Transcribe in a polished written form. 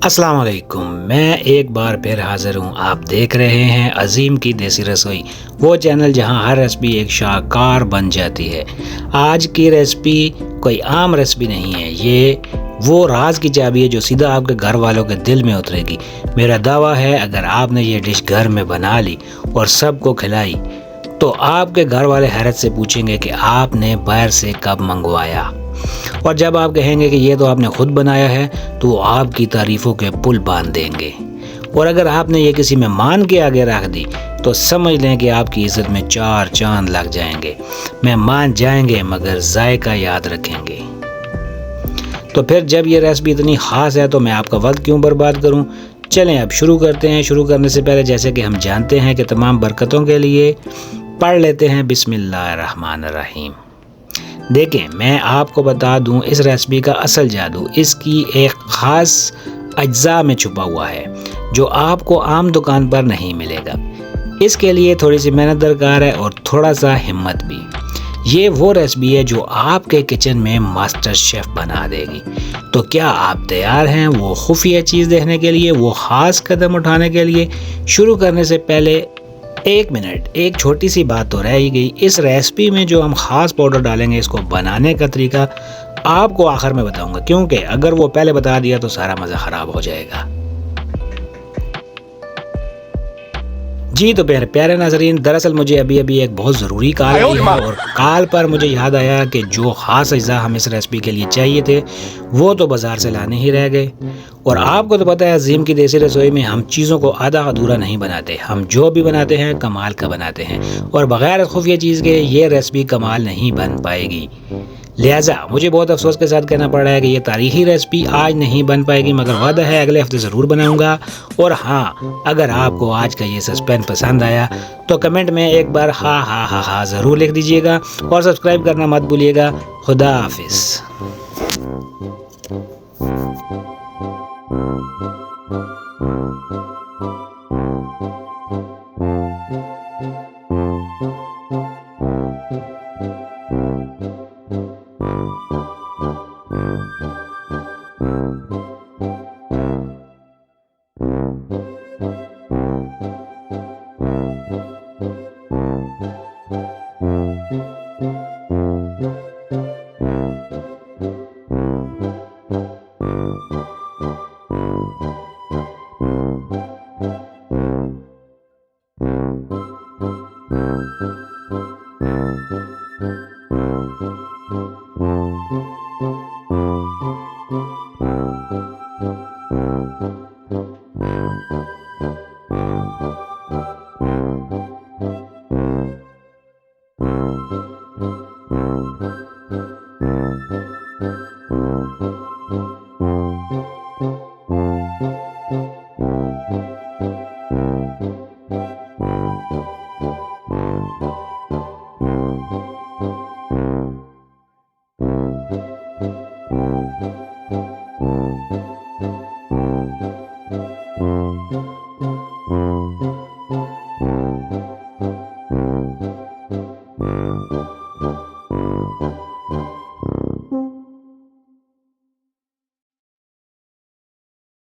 अस्सलाम वालेकुम। मैं एक बार फिर हाज़िर हूँ। आप देख रहे हैं अज़ीम की देसी रसोई, वो चैनल जहाँ हर रेसिपी एक शाहकार बन जाती है। आज की रेसिपी कोई आम रेसिपी नहीं है, ये वो राज की चाबी है जो सीधा आपके घर वालों के दिल में उतरेगी। मेरा दावा है अगर आपने ये डिश घर में बना ली और सबको खिलाई तो आपके घर वाले हैरत से पूछेंगे कि आपने बाहर से कब मंगवाया, और जब आप कहेंगे कि ये तो आपने खुद बनाया है तो वो आपकी तारीफ़ों के पुल बांध देंगे। और अगर आपने ये किसी मेहमान के आगे रख दी तो समझ लें कि आपकी इज़्ज़त में 4 चांद लग जाएंगे। मेहमान जाएंगे मगर जायका याद रखेंगे। तो फिर जब ये रेसिपी इतनी ख़ास है तो मैं आपका वक्त क्यों बर्बाद करूं। चलें अब शुरू करते हैं। शुरू करने से पहले जैसे कि हम जानते हैं कि तमाम बरकतों के लिए पढ़ लेते हैं बिस्मिल्लाहिर्रहमानिर्रहीम। देखें, मैं आपको बता दूं इस रेसिपी का असल जादू इसकी एक ख़ास अज्जा में छुपा हुआ है जो आपको आम दुकान पर नहीं मिलेगा। इसके लिए थोड़ी सी मेहनत दरकार है और थोड़ा सा हिम्मत भी। ये वो रेसिपी है जो आपके किचन में मास्टर शेफ़ बना देगी। तो क्या आप तैयार हैं वो खुफिया चीज़ देखने के लिए, वो ख़ास कदम उठाने के लिए? शुरू करने से पहले 1 मिनट, एक छोटी सी बात तो रह ही गई। इस रेसिपी में जो हम ख़ास पाउडर डालेंगे, इसको बनाने का तरीका आपको आखिर में बताऊंगा, क्योंकि अगर वो पहले बता दिया तो सारा मज़ा ख़राब हो जाएगा। जी तो प्यारे नाज़रीन, दरअसल मुझे अभी एक बहुत ज़रूरी कॉल आई है और कॉल पर मुझे याद आया कि जो ख़ास अज्जा हम इस रेसिपी के लिए चाहिए थे वो तो बाज़ार से लाने ही रह गए। और आपको तो पता है अज़ीम की देसी रसोई में हम चीज़ों को आधा अधूरा नहीं बनाते, हम जो भी बनाते हैं कमाल का बनाते हैं, और बग़ैर खुफिया चीज़ के ये रेसिपी कमाल नहीं बन पाएगी। लिहाजा मुझे बहुत अफसोस के साथ कहना पड़ रहा है कि ये तारीख़ी रेसिपी आज नहीं बन पाएगी, मगर वादा है अगले हफ्ते ज़रूर बनाऊंगा। और हाँ, अगर आपको आज का ये सस्पेंस पसंद आया तो कमेंट में एक बार हा ज़रूर लिख दीजिएगा और सब्सक्राइब करना मत भूलिएगा। खुदा हाफिज़।